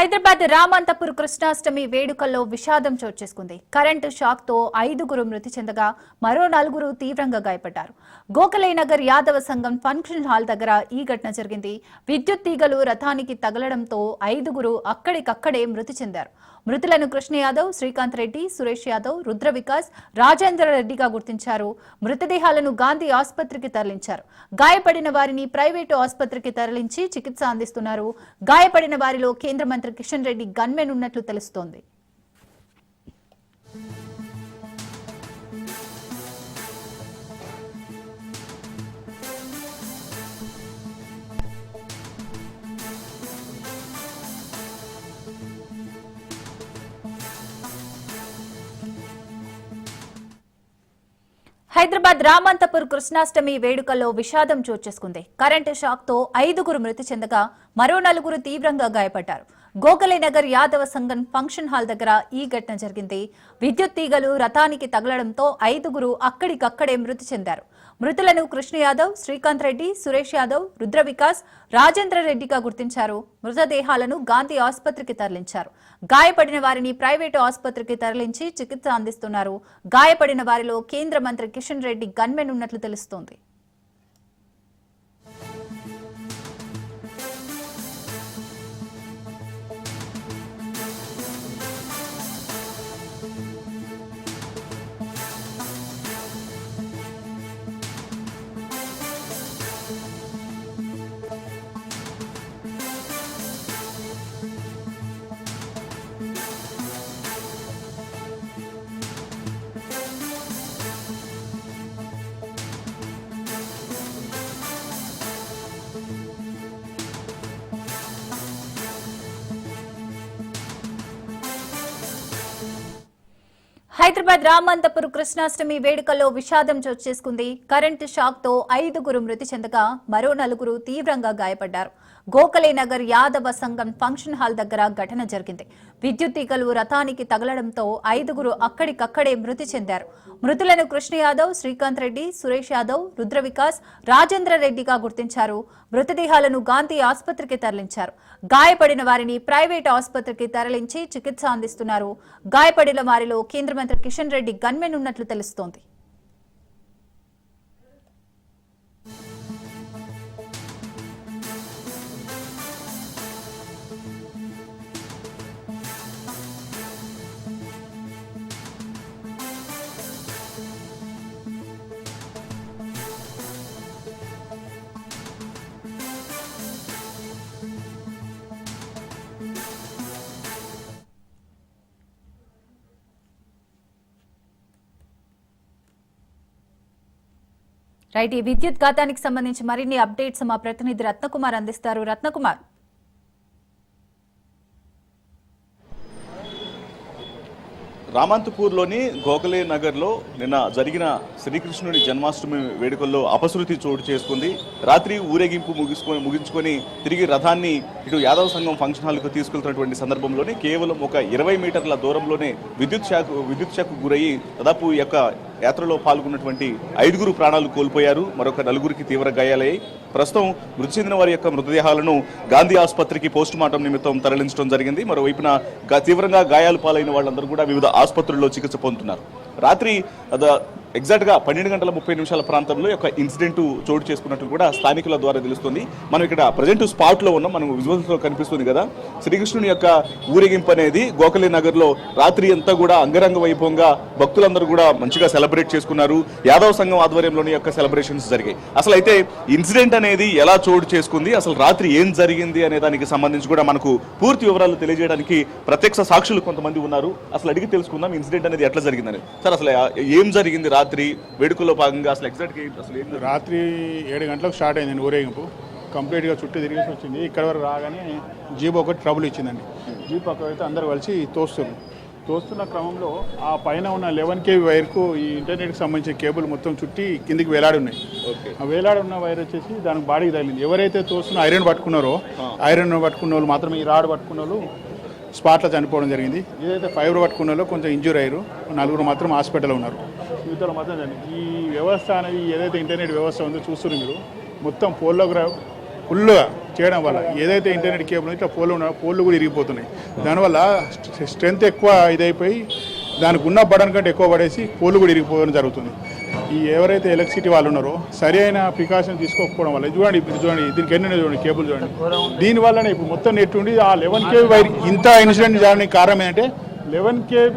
హైదరాబాద్ రామంతపూర్ కృష్ణాష్టమి వేడుకల్లో విషాదం చోటు చేసుకుంది. కరెంటు షాక్ తో 5గురు మృతి చెందగా మరో 4గురు తీవ్రంగా గాయపడ్డారు. గోఖలేనగర్ యాదవ సంఘం ఫంక్షన్ హాల్ దగ్గర ఈ ఘటన జరిగింది. విద్యుత్ తీగలు రథానికి తగలడంతో 5గురు అక్కడికక్కడే మృతి చెందారు. మృతులను కృష్ణ యాదవ్, శ్రీకాంత్ రెడ్డి, సురేష్ యాదవ్, రుద్ర వికాస్, రాజేంద్ర రెడ్డిగా గుర్తించారు. మృతదేహాలను గాంధీ ఆసుపత్రికి తరలించారు. గాయపడిన వారిని ప్రైవేటు ఆసుపత్రికి తరలించి చికిత్స అందిస్తున్నారు. గాయపడిన వారిలో కేంద్ర మంత్రి కిషన్ రెడ్డి గన్మెన్ ఉన్నట్లు తెలుస్తోంది. హైదరాబాద్ రామంతపూర్ కృష్ణాష్టమి వేడుకల్లో విషాదం చోటు చేసుకుంది. కరెంటు షాక్ తో 5గురు మృతి చెందగా మరో 4గురు తీవ్రంగా గాయపడ్డారు. గోఖలేనగర్ యాదవ సంఘం ఫంక్షన్ హాల్ దగ్గర ఈ ఘటన జరిగింది. విద్యుత్ తీగలు రథానికి తగలడంతో 5గురు అక్కడికక్కడే మృతి చెందారు. మృతులను కృష్ణ యాదవ్, శ్రీకాంత్ రెడ్డి, సురేష్ యాదవ్, రుద్ర వికాస్, రాజేంద్ర రెడ్డిగా గుర్తించారు. మృతదేహాలను గాంధీ ఆసుపత్రికి తరలించారు. గాయపడిన వారిని ప్రైవేటు ఆసుపత్రికి తరలించి చికిత్స అందిస్తున్నారు. గాయపడిన వారిలో కేంద్ర మంత్రి కిషన్ రెడ్డి గన్మెన్ ఉన్నట్లు తెలుస్తోంది. హైదరాబాద్ రామంతపూర్ కృష్ణాష్టమి వేడుకల్లో విషాదం చోటు చేసుకుంది. కరెంటు షాక్ తో 5గురు మృతి చెందగా మరో 4గురు తీవ్రంగా గాయపడ్డారు. గోఖలేనగర్ యాదవ సంఘం ఫంక్షన్ హాల్ దగ్గర ఘటన జరిగింది. విద్యుత్ తీగలు రథానికి తగలడంతో 5గురు అక్కడికక్కడే మృతి చెందారు. మృతులను కృష్ణ యాదవ్, శ్రీకాంత్ రెడ్డి, సురేష్ యాదవ్, రుద్ర వికాస్, రాజేంద్ర రెడ్డిగా గుర్తించారు. మృతదేహాలను గాంధీ ఆసుపత్రికి తరలించారు. గాయపడిన వారిని ప్రైవేట్ ఆసుపత్రికి తరలించి చికిత్స అందిస్తున్నారు. గాయపడిన వారిలో కేంద్ర మంత్రి కిషన్ రెడ్డి గన్మెన్ ఉన్నట్లు తెలుస్తోంది. రైట్, ఈ విద్యుత్ ఘాతానికి సంబంధించి మరిన్ని అప్డేట్స్ మా ప్రతినిధి రత్నకుమార్ అందిస్తారు. రత్నకుమార్, రామంతపూర్లోని గోఖలేనగర్లో నిన్న జరిగిన శ్రీకృష్ణుడి జన్మాష్టమి వేడుకల్లో అపశృతి చోటు చేసుకుంది. రాత్రి ఊరేగింపు ముగించుకొని తిరిగి రథాన్ని ఇటు యాదవ సంఘం ఫంక్షన్ హాల్కు తీసుకెళ్తున్నటువంటి సందర్భంలోనే కేవలం ఒక 20 మీటర్ల దూరంలోనే విద్యుత్ షాక్ గురయ్యి దాదాపు ఈ యొక్క యాత్రలో పాల్గొన్నటువంటి 5గురు ప్రాణాలు కోల్పోయారు. మరొక 4గురికి తీవ్ర గాయాలయ్యాయి. ప్రస్తుతం మృతి చెందిన వారి యొక్క మృతదేహాలను గాంధీ ఆసుపత్రికి పోస్ట్ మార్టం నిమిత్తం తరలించడం జరిగింది. మరోవైపున తీవ్రంగా గాయాలు పాలైన వాళ్ళందరూ కూడా వివిధ ఆసుపత్రుల్లో చికిత్స పొందుతున్నారు. రాత్రి ఎగ్జాక్ట్గా 12:30 ప్రాంతంలో యొక్క ఇన్సిడెంట్ చోటు చేసుకున్నట్లు కూడా స్థానికుల ద్వారా తెలుస్తుంది. మనం ఇక్కడ ప్రజెంట్ స్పాట్లో ఉన్నాం. మనం విజువల్స్లో కనిపిస్తుంది కదా, శ్రీకృష్ణుని యొక్క ఊరేగింపు అనేది గోఖలేనగర్లో రాత్రి అంతా కూడా అంగరంగ వైభవంగా భక్తులందరూ కూడా మంచిగా సెలబ్రేట్ చేసుకున్నారు. యాదవ సంఘం ఆధ్వర్యంలోని యొక్క సెలబ్రేషన్స్ జరిగాయి. అసలు అయితే ఇన్సిడెంట్ అనేది ఎలా చోటు చేసుకుంది, అసలు రాత్రి ఏం జరిగింది అనే దానికి సంబంధించి కూడా మనకు పూర్తి వివరాలు తెలియజేయడానికి ప్రత్యక్ష సాక్షులు కొంతమంది ఉన్నారు. అసలు అడిగి తెలుసుకుందాం ఇన్సిడెంట్ అనేది ఎట్లా జరిగిందని. సార్, అసలు ఏం జరిగింది రాత్రి వేడుకల్లో భాగంగా? అసలు ఎగ్జాక్ట్గా అసలు రాత్రి 7 గంటలకు స్టార్ట్ అయింది ఊరేగింపు. కంప్లీట్గా చుట్టూ తిరిగేసి వచ్చింది. ఇక్కడ వరకు రాగానే జీప్ ఒకటి ట్రబుల్ ఇచ్చిందండి. జీప్ అక్కడైతే అందరు కలిసి తోస్తున్న క్రమంలో ఆ పైన ఉన్న 11 kV వైర్కు ఈ ఇంటర్నెట్కి సంబంధించిన కేబుల్ మొత్తం చుట్టి కిందికి వేలాడి ఉన్నాయి. ఆ వేలాడి ఉన్న వైర్ వచ్చేసి దానికి బాడీకి తగిలింది. ఎవరైతే తోస్తున్న ఐరన్ పట్టుకున్నారో ఐరన్ పట్టుకున్న వాళ్ళు మాత్రమే, ఈ రాడ్ పట్టుకున్న వాళ్ళు స్పాట్లో చనిపోవడం జరిగింది. ఏదైతే ఫైబర్ పట్టుకున్న వాళ్ళు కొంచెం ఇంజూర్ అయ్యారు. 4గురు మాత్రం హాస్పిటల్లో ఉన్నారు. మిగతా మాత్రం ఈ వ్యవస్థ అనేది ఏదైతే ఇంటర్నెట్ వ్యవస్థ ఉందో చూస్తున్నారు మీరు, మొత్తం ఫుల్గా చేయడం వల్ల ఏదైతే ఇంటర్నెట్ కేబుల్ ఉందో ఇట్లా పోళ్ళు కూడా ఇరిగిపోతున్నాయి. దానివల్ల స్ట్రెంత్ ఎక్కువ ఇదైపోయి దానికి ఉన్న బటన్ కంటే ఎక్కువ పడేసి పోళ్ళు కూడా ఇరిగిపోవడం జరుగుతుంది. ఈ ఎవరైతే ఎలక్ట్రిసిటీ వాళ్ళు ఉన్నారో సరి అయిన ప్రికాషన్ తీసుకోకపోవడం వల్ల చూడండి, ఇప్పుడు చూడండి దీనికి ఎన్ని చూడండి కేబుల్ చూడండి, దీనివల్లనే ఇప్పుడు మొత్తం నెట్ ఉండి ఆ 11 kV వైర్ ఇంత ఇన్సిడెంట్ జరగడానికి కారణం ఏంటంటే 11 kV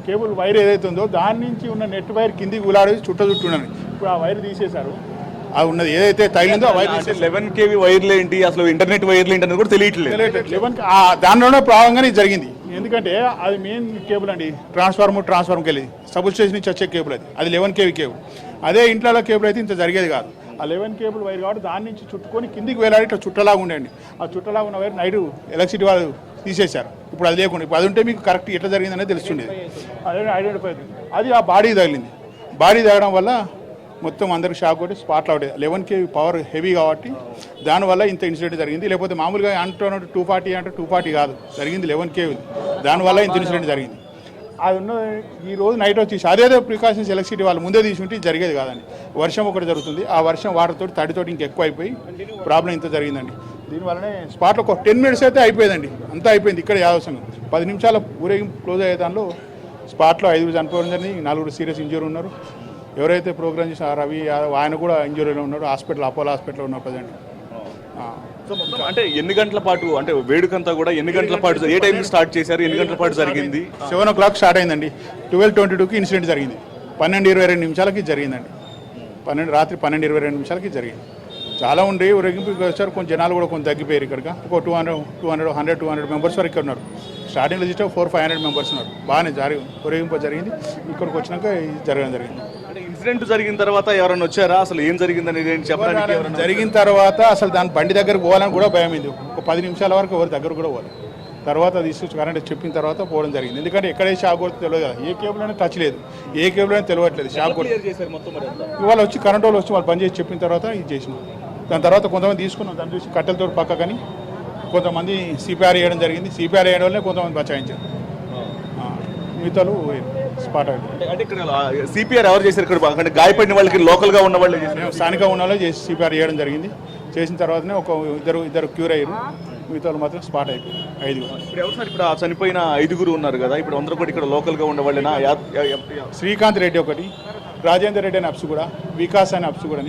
కేబుల్ వైర్ ఏదైతే ఉందో దాని నుంచి ఉన్న నెట్ వైర్ కిందికి ఉలాడేసి చుట్టూ ఉన్నది. ఇప్పుడు ఆ వైర్ తీసేశారు, అది ఉన్నది ఏదైతే తగిలిందో ఆ వైర్ 11 kV వైర్లు ఏంటి, అసలు ఇంటర్నెట్ వైర్లు ఏంటి అనేది కూడా తెలియట్లేదు. 11 దానిలోనే ప్రారంభంగానే జరిగింది. ఎందుకంటే అది మెయిన్ కేబుల్ అండి, ట్రాన్స్ఫార్మర్కి వెళ్ళి సబ్ స్టేషన్ నుంచి వచ్చే కేబుల్ అది 11 kV కేబుల్. అదే ఇంట్లో కేబుల్ అయితే ఇంత జరిగేది కాదు. ఆ 11 కేబుల్ వైర్ కాబట్టి దాని నుంచి చుట్టుకొని కిందికి వేలాడి ఇట్లా చుట్టలాగా ఉండేయండి. ఆ చుట్టలాగా ఉన్న వైర్ నైట్ ఎలక్ట్రిసిటీ వాళ్ళు తీసేశారు. ఇప్పుడు అది లేకుండా, ఇప్పుడు అది ఉంటే మీకు కరెక్ట్ ఎట్లా జరిగిందనేది తెలుస్తుండేది. అదే ఐడెంటిఫై అది ఆ బాడీ తగిలింది. బాడీ తగడం వల్ల మొత్తం అందరికి షాక్ కొట్టి స్పాట్లో అవుతుంది. 11 kV పవర్ హెవీ కాబట్టి దానివల్ల ఇంత ఇన్సిడెంట్ జరిగింది. లేకపోతే మామూలుగా అంటున్నట్టు 240 అంటే 240 కాదు, జరిగింది 11 kV. దానివల్ల ఇంత ఇన్సిడెంట్ జరిగింది. అది ఉన్న ఈ రోజు నైట్ వచ్చేసి అదేదో ప్రికాషన్స్ ఎలక్ట్రిసిటీ వాళ్ళు ముందే తీసుకుంటే జరిగేది కాదండి. వర్షం ఒకటి జరుగుతుంది, ఆ వర్షం వాటర్తో తడితోటి ఇంకెక్కువ అయిపోయి ప్రాబ్లం ఇంత జరిగిందండి. దీనివల్లనే స్పాట్లో ఒక 10 minutes అయితే అయిపోయిందండి, అంతా అయిపోయింది. ఇక్కడ యాదవ సంఘం 10 నిమిషాల ఊరేగింపు క్లోజ్ అయ్యే దానిలో స్పాట్లో 5 చనిపోవడం జరిగింది, 4 సీరియస్ ఇంజూరీ ఉన్నారు. ఎవరైతే ప్రోగ్రామ్ చేసిన రవి యాదవ్ ఆయన కూడా ఇంజూరీలో ఉన్నాడు, అపోలో హాస్పిటల్లో ఉన్నారు ప్రజెంట్. అంటే ఎన్ని గంటల పాటు, అంటే వేడుకంతా కూడా ఎన్ని గంటల పాటు, ఏ టైం స్టార్ట్ చేశారు, ఎన్ని గంటల పాటు జరిగింది? 7 o'clock స్టార్ట్ అయిందండి. 12:22కి ఇన్సిడెంట్ జరిగింది. 12:22 నిమిషాలకి జరిగిందండి. రాత్రి 12:22 జరిగింది. చాలా ఉండి ఊరేగింపుకి వచ్చారు, కొంచెం జనాలు కూడా కొంచెం తగ్గిపోయారు. ఇక్కడికి ఒక 200 మెంబర్స్ వరకు ఇక్కడ ఉన్నారు. స్టార్టింగ్లో చూస్తే 400-500 మెంబర్స్ ఉన్నారు. బాగానే ఊరేగింపు జరిగింది. ఇక్కడికి వచ్చినాక జరగడం జరిగింది. అంటే ఇన్సిడెంట్ జరిగిన తర్వాత ఎవరైనా వచ్చారా, అసలు ఏం జరిగిందని చెప్పడానికి? జరిగిన తర్వాత అసలు దాని బండి దగ్గరకు పోవాలని కూడా భయం అయింది. ఒక 10 నిమిషాల వరకు ఎవరి దగ్గర కూడా పోవాలి. తర్వాత తీసుకొచ్చి కరెంట్ చెప్పిన తర్వాత పోవడం జరిగింది. ఎందుకంటే ఎక్కడే షాక్ కొడితే తెలియదు కదా, ఏ కేబుల్ అయినా టచ్ లేదు, ఏ కేబుల్ అయినా తెలియట్లేదు. షాక్ కొట్టి ఇవాళ వచ్చి కరెంట్ వాళ్ళు వచ్చి వాళ్ళు బంద్ చేసి చెప్పిన తర్వాత ఇది చేసినాం. దాని తర్వాత కొంతమంది తీసుకున్నాం, దాన్ని చూసి కట్టెలతో పక్క కానీ కొంతమంది సిపిఆర్ వేయడం జరిగింది. సిపిఆర్ వేయడం వల్లే కొంతమంది బచాయించారు, మిగతాలు స్పాట్ అయ్యింది. అంటే ఇక్కడ సిపిఆర్ ఎవరు చేశారు? ఇక్కడ అంటే గాయపడిన వాళ్ళకి లోకల్గా ఉన్న వాళ్ళు స్థానికంగా ఉన్న వాళ్ళు చేసి సిపిఆర్ చేయడం జరిగింది. చేసిన తర్వాతనే ఒక ఇద్దరు క్యూర్ అయ్యారు, మిగతాలు మాత్రం స్పాట్ అయిపోయింది. 5. ఇప్పుడు ఎవరు సార్? ఇప్పుడు చనిపోయిన 5 ఉన్నారు కదా, ఇప్పుడు అందరూ కూడా ఇక్కడ లోకల్గా ఉన్న వాళ్ళేనా? శ్రీకాంత్ రెడ్డి ఒకటి, రాజేందర్ రెడ్డి అని అప్సు కూడా, వికాస్ అని అప్సు కూడా.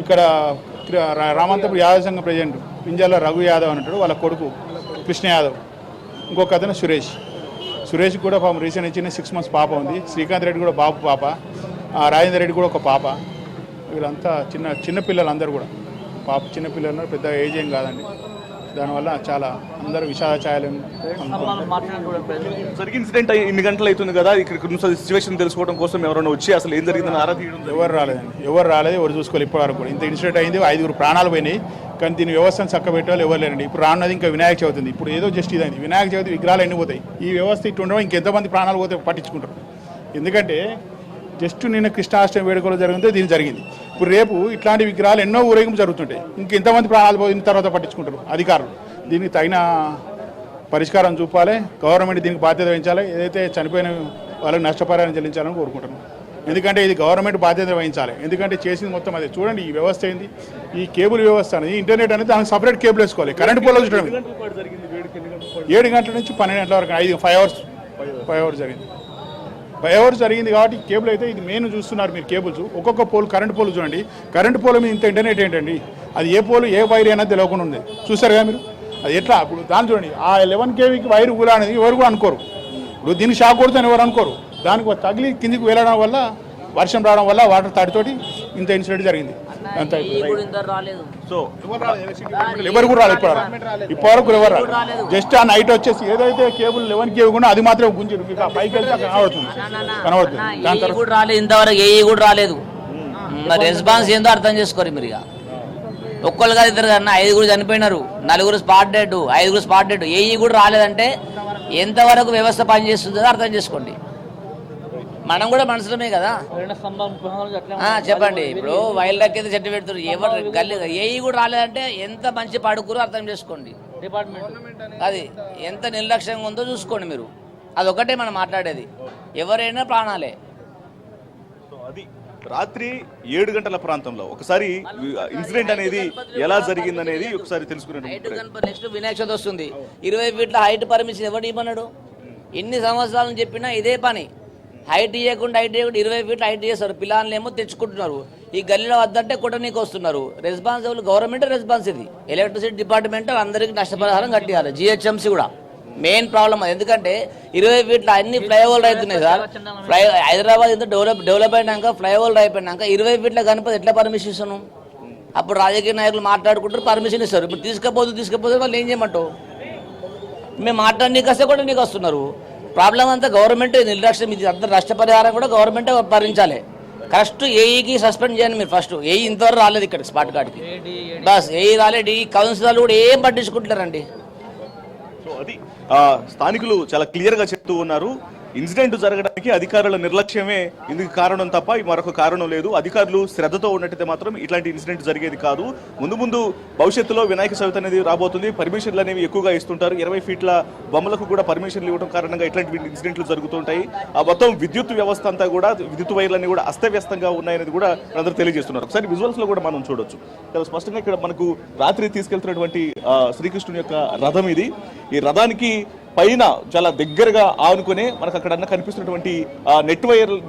ఇక్కడ రామంతపురం యాదవ సంఘం ప్రెసిడెంట్ పింజాల రఘు యాదవ్ అని ఉంటాడు, వాళ్ళ కొడుకు కృష్ణ యాదవ్. ఇంకొక అతను సురేష్ కూడా పాపం రీసెంట్ ఇచ్చిన 6 months పాప ఉంది. శ్రీకాంత్ రెడ్డి కూడా బాబు పాప, రాజేందర్ రెడ్డి కూడా ఒక పాప. వీళ్ళంతా చిన్న పిల్లలు అందరూ కూడా చిన్న పిల్లలు, పెద్ద ఏజ్ ఏం కాదండి. దానివల్ల చాలా అందరూ విషాద ఛాయలు. జరిగిన ఇన్సిడెంట్ ఇన్ని గంటలు అవుతుంది కదా, ఇక్కడ సిచ్యువేషన్ తెలుసుకోవడం కోసం ఎవరైనా వచ్చి అసలు ఏం జరిగిందని ఆరా తీయడం? ఎవరు రాలేదు, ఎవరు చూసుకోవాలి. ఇప్పటివరకు కూడా ఇంత ఇన్సిడెంట్ అయింది, 5 ప్రాణాలు పోయినాయి. కానీ దీని వ్యవస్థను చక్కబెట్టాలి ఎవరు లేరండి. ఇప్పుడు రానున్నది ఇంకా వినాయక చవితి ఉంది. ఇప్పుడు ఏదో జస్ట్ ఇదైంది, వినాయక చవితి విగ్రహాలు ఎన్ని పోతాయి. ఈ వ్యవస్థ ఇటు ఉండడం ఇంకెంతమంది ప్రాణాలు పోతే పట్టించుకుంటారు. ఎందుకంటే జస్ట్ నిన్న కృష్ణాష్టమి వేడుకలో జరిగితే దీని జరిగింది. ఇప్పుడు రేపు ఇట్లాంటి విగ్రహాలు ఎన్నో ఊరేగింపు జరుగుతుంటాయి, ఇంకెంతమంది ప్రాణాలు పోయిన తర్వాత పట్టించుకుంటారు అధికారులు. దీనికి తగిన పరిష్కారం చూపాలి, గవర్నమెంట్ దీనికి బాధ్యత వహించాలి. ఏదైతే చనిపోయిన వాళ్ళకి నష్టపరిహారం చెల్లించాలని కోరుకుంటున్నాను. ఎందుకంటే ఇది గవర్నమెంట్ బాధ్యత వహించాలి. ఎందుకంటే చేసింది మొత్తం అదే. చూడండి ఈ వ్యవస్థ ఏంది, ఈ కేబుల్ వ్యవస్థ అనేది, ఇంటర్నెట్ అనేది దానికి సపరేట్ కేబుల్ వేసుకోవాలి. కరెంట్ పోలో చూడడం 7 గంటల నుంచి 12 గంటల వరకు 5 hours జరిగింది. 5 hours జరిగింది కాబట్టి కేబుల్ అయితే ఇది మెయిన్ చూస్తున్నారు మీరు. కేబుల్స్ ఒక్కొక్క పోల్, కరెంట్ పోల్ చూడండి, కరెంట్ పోల్ మీద ఇంత ఇంటర్నెట్ ఏంటండి, అది ఏ పోల్ ఏ వైర్ అయినా తెలియకుండా ఉంది. చూస్తారు కదా మీరు, అది ఎట్లా? ఇప్పుడు దాన్ని చూడండి, ఆ 11 kVకి వైర్ ఊలా అనేది ఎవరు కూడా అనుకోరు. ఇప్పుడు దీన్ని షాక్ కొడుతుందని ఎవరు అనుకోరు. దానికి తగిలి కిందికి వెళ్ళడం వల్ల, వర్షం రావడం వల్ల వాటర్ తడితోటి ఇంత ఇన్సిడెంట్ జరిగింది. అంత సో ఎవరు కూడా రాలేదు ఇప్పటివరకు ఎవరు రాలేదు. జస్ట్ ఆ నైట్ వచ్చేసి ఏదైతే కేబుల్ 11 kV కూడా అది మాత్రమే గుంజిరు, మీకు పైకి వెళ్తే కనబడుతుంది. దాని తర్వాత రాలేదు, ఇంతవరకు ఏ కూడా రాలేదు. రెస్పాన్స్ ఏందో అర్థం చేసుకోరు మీరు. ఇక ఒక్కళ్ళు కాదు, ఇద్దరు కన్నా 5 చనిపోయినారు, 4 స్పాట్ డెడ్, 5 స్పాట్ డెడ్. ఏ కూడా రాలేదంటే ఎంతవరకు వ్యవస్థ పనిచేస్తుందో అర్థం చేసుకోండి. మనం కూడా మనుషులమే కదా. చెప్పండి, ఇప్పుడు వైల్డ్ రక్కేది చెట్టు పెడుతున్నారు, ఎవరు గల్లీ ఏ కూడా రాలేదంటే ఎంత మంచి పడుకురు అర్థం చేసుకోండి. డిపార్ట్మెంట్ అది ఎంత నిర్లక్ష్యంగా ఉందో చూసుకోండి మీరు. అదొకటే మనం మాట్లాడేది, ఎవరైనా ప్రాణాలే. అది రాత్రి 7 గంటల ప్రాంతంలో ఒకసారి ఇన్సిడెంట్ అనేది ఎలా జరిగిందనేది ఒకసారి తెలుసుకునే నెక్స్ట్ వినాయక చవితి వస్తుంది. 20 ఫీట్ల హైట్ పర్మిషన్ ఎవరు ఇవ్వన్నాడు? ఎన్ని సంవత్సరాలు చెప్పినా ఇదే పని. హైట్ ఇవ్వకుండా 20 ఫీట్ల హైట్ చేస్తారు. పిల్లల్ని ఏమో తెచ్చుకుంటున్నారు. ఈ గల్లీలో వద్దంటే కొట్టనీకి వస్తున్నారు. Responsible government response. ఇది ఎలక్ట్రిసిటీ డిపార్ట్మెంట్ అందరికీ నష్టపరిహారం కట్టియాలి. జిహెచ్ఎంసీ కూడా మెయిన్ ప్రాబ్లం అది. ఎందుకంటే 20 ఫీట్ల అన్ని ఫ్లైఓవర్లు అవుతున్నాయి సార్. హైదరాబాద్ ఇంత డెవలప్ అయినాక ఫ్లైఓవర్లు అయిపోయినాక 20 ఫీట్ల గణపతి ఎట్లా పర్మిషన్ ఇస్తాను? అప్పుడు రాజకీయ నాయకులు మాట్లాడుకుంటారు, పర్మిషన్ ఇస్తారు. ఇప్పుడు తీసుకపోతే వాళ్ళు ఏం చేయమంటావు? మేము మాట్లాడి వస్తే కూడా నీకు వస్తున్నారు. ప్రాబ్లం అంతా గవర్నమెంట్ నిర్లక్ష్యం. ఇది అంత నష్టపరిహారం కూడా గవర్నమెంటే భరించాలి. కరెక్ట్ ఏఈకి సస్పెండ్ చేయండి మీరు ఫస్ట్. ఏఈ ఇంతవరకు రాలేదు ఇక్కడ స్పాట్ కార్డ్కి. బస్ ఏఈ రాలేదు. ఈ కౌన్సిలర్లు కూడా ఏం పట్టించుకుంటారండి. సో అది స్థానికులు చాలా క్లియర్ గా చెప్తూ ఉన్నారు. ఇన్సిడెంట్ జరగడానికి అధికారుల నిర్లక్ష్యమే ఇందుకు కారణం తప్ప మరొక కారణం లేదు. అధికారులు శ్రద్ధతో ఉన్నట్టయితే మాత్రం ఇట్లాంటి ఇన్సిడెంట్ జరిగేది కాదు. ముందు భవిష్యత్తులో వినాయక చవితి అనేది రాబోతుంది. పర్మిషన్లు అనేవి ఎక్కువగా ఇస్తుంటారు. 20 ఫీట్ల బొమ్మలకు కూడా పర్మిషన్లు ఇవ్వడం కారణంగా ఇట్లాంటి ఇన్సిడెంట్లు జరుగుతుంటాయి. ఆ మొత్తం విద్యుత్ వ్యవస్థ అంతా కూడా విద్యుత్ వైర్లన్నీ కూడా అస్తవ్యస్తంగా ఉన్నాయనేది కూడా అందరూ తెలియజేస్తున్నారు. ఒకసారి విజువల్స్ లో కూడా మనం చూడొచ్చు. చాలా స్పష్టంగా ఇక్కడ మనకు రాత్రి తీసుకెళ్తున్నటువంటి శ్రీకృష్ణుని యొక్క రథం ఇది. ఈ రథానికి పైన చాలా దగ్గరగా ఆనుకునే మనకు అక్కడ కనిపిస్తున్నటువంటి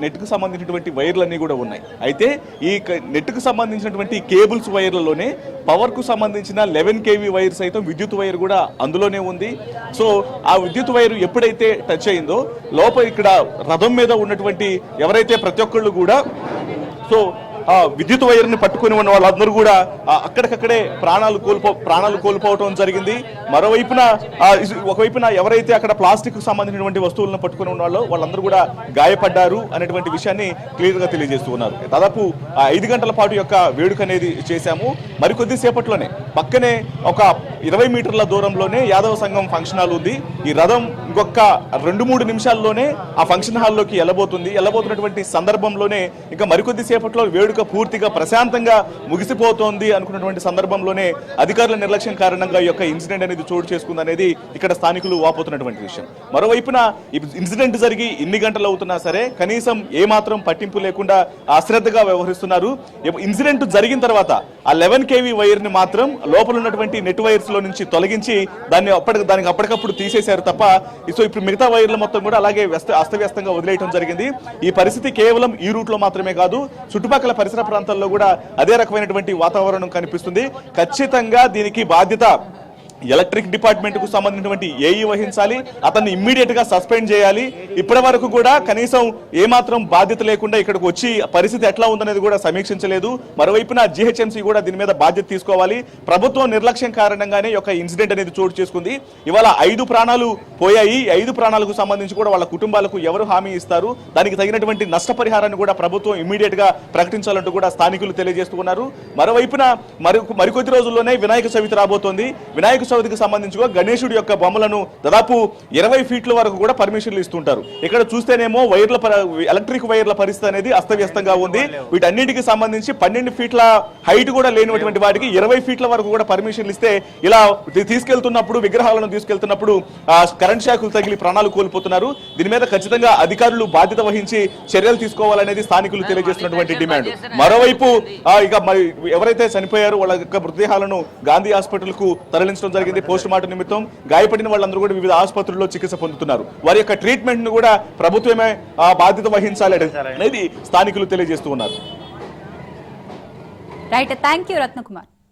నెట్కు సంబంధించినటువంటి వైర్లన్నీ కూడా ఉన్నాయి. అయితే ఈ నెట్కు సంబంధించినటువంటి కేబుల్స్ వైర్లలోనే పవర్కు సంబంధించిన 11 kV వైర్ సైతం విద్యుత్ వైర్ కూడా అందులోనే ఉంది. సో ఆ విద్యుత్ వైర్ ఎప్పుడైతే టచ్ అయిందో లోపల ఇక్కడ రథం మీద ఉన్నటువంటి ఎవరైతే ప్రతి ఒక్కళ్ళు కూడా సో ఆ విద్యుత్ వైర్ని పట్టుకుని ఉన్న వాళ్ళందరూ కూడా అక్కడికక్కడే ప్రాణాలు కోల్పోవటం జరిగింది. మరోవైపున ఒకవైపున ఎవరైతే అక్కడ ప్లాస్టిక్ సంబంధించినటువంటి వస్తువులను పట్టుకుని ఉన్న వాళ్ళందరూ కూడా గాయపడ్డారు అనేటువంటి విషయాన్ని క్లియర్ గా తెలియజేస్తూ ఉన్నారు. దాదాపు 5 గంటల పాటు యొక్క వేడుక అనేది చేశాము. మరికొద్ది సేపట్లోనే పక్కనే ఒక 20 మీటర్ల దూరంలోనే యాదవ సంఘం ఫంక్షన్ హాల్ ఉంది. ఈ రథం ఇంకొక 2-3 నిమిషాల్లోనే ఆ ఫంక్షన్ హాల్లోకి వెళ్ళబోతున్నటువంటి సందర్భంలోనే ఇంకా మరికొద్ది సేపట్లో వేడుక పూర్తిగా ప్రశాంతంగా ముగిసిపోతోంది అనుకున్నటువంటి సందర్భంలోనే అధికారుల నిర్లక్ష్యం కారణంగా ఈ యొక్క ఇన్సిడెంట్ అనేది చోటు చేసుకుంది అనేది ఇక్కడ స్థానికులు వాపోతున్నటువంటి విషయం. మరోవైపున ఇన్సిడెంట్ జరిగి ఇన్ని గంటలు అవుతున్నా సరే కనీసం ఏమాత్రం పట్టింపు లేకుండా అశ్రద్ధగా వ్యవహరిస్తున్నారు. ఇన్సిడెంట్ జరిగిన తర్వాత ఆ 11 kV వైర్ ని మాత్రం లోపల ఉన్నటువంటి నెట్ వైర్స్ లో నుంచి తొలగించి దానికి అప్పటికప్పుడు తీసేశారు తప్ప సో ఇప్పుడు మిగతా వైర్లు మొత్తం కూడా అలాగే అస్తవ్యస్తంగా వదిలేయడం జరిగింది. ఈ పరిస్థితి కేవలం ఈ రూట్ లో మాత్రమే కాదు, చుట్టుపక్కల పరిసర ప్రాంతాల్లో కూడా అదే రకమైనటువంటి వాతావరణం కనిపిస్తుంది. ఖచ్చితంగా దీనికి బాధ్యత ఎలక్ట్రిక్ డిపార్ట్మెంట్ కు సంబంధించినటువంటి ఏఈ వహించాలి. అతన్ని ఇమ్మీడియట్ గా సస్పెండ్ చేయాలి. ఇప్పటి వరకు కూడా కనీసం ఏమాత్రం బాధ్యత లేకుండా ఇక్కడికి వచ్చి పరిస్థితి ఎట్లా ఉందనేది కూడా సమీక్షించలేదు. మరోవైపున జిహెచ్ఎంసీ కూడా దీని మీద బాధ్యత తీసుకోవాలి. ప్రభుత్వం నిర్లక్ష్యం కారణంగానే ఒక ఇన్సిడెంట్ అనేది చోటు చేసుకుంది. ఇవాళ 5 ప్రాణాలు పోయాయి. 5 ప్రాణాలకు సంబంధించి కూడా వాళ్ళ కుటుంబాలకు ఎవరు హామీ ఇస్తారు? దానికి తగినటువంటి నష్టపరిహారాన్ని కూడా ప్రభుత్వం ఇమ్మీడియట్ గా ప్రకటించాలంటూ కూడా స్థానికులు తెలియజేస్తున్నారు. మరోవైపున మరికొద్ది రోజుల్లోనే వినాయక చవితి రాబోతోంది. వినాయక చవితికి సంబంధించి గణేశుడి యొక్క బొమ్మలను దాదాపు 20 ఫీట్ల వరకు కూడా పర్మిషన్లు ఇస్తుంటారు. ఇక్కడ చూస్తేనేమో ఎలక్ట్రిక్ వైర్ల పరిస్థితి అనేది అస్తవ్యస్తంగా ఉంది. వీటన్నిటికి సంబంధించి 12 ఫీట్ల హైట్ కూడా లేనటువంటి వాటికి 20 ఫీట్ల వరకు కూడా పర్మిషన్లు ఇస్తే ఇలా తీసుకెళ్తున్నప్పుడు విగ్రహాలను తీసుకెళ్తున్నప్పుడు కరెంట్ షాకులు తగిలి ప్రాణాలు కోల్పోతున్నారు. దీని మీద ఖచ్చితంగా అధికారులు బాధ్యత వహించి చర్యలు తీసుకోవాలనేది స్థానికులు తెలియజేస్తున్నటువంటి డిమాండ్. మరోవైపు ఇక ఎవరైతే చనిపోయారో వాళ్ళ యొక్క మృతదేహాలను గాంధీ హాస్పిటల్ కు తరలించడం జరిగింది. పోస్ట్ మార్టం నిమిత్తం గాయపడిన వాళ్ళందరూ కూడా వివిధ ఆసుపత్రుల్లో చికిత్స పొందుతున్నారు. వారి యొక్క ట్రీట్మెంట్ ను కూడా ప్రభుత్వమే బాధ్యత వహించాలి అనేది స్థానికులు తెలియజేస్తూ ఉన్నారు. Right, thank you Ratnakumar.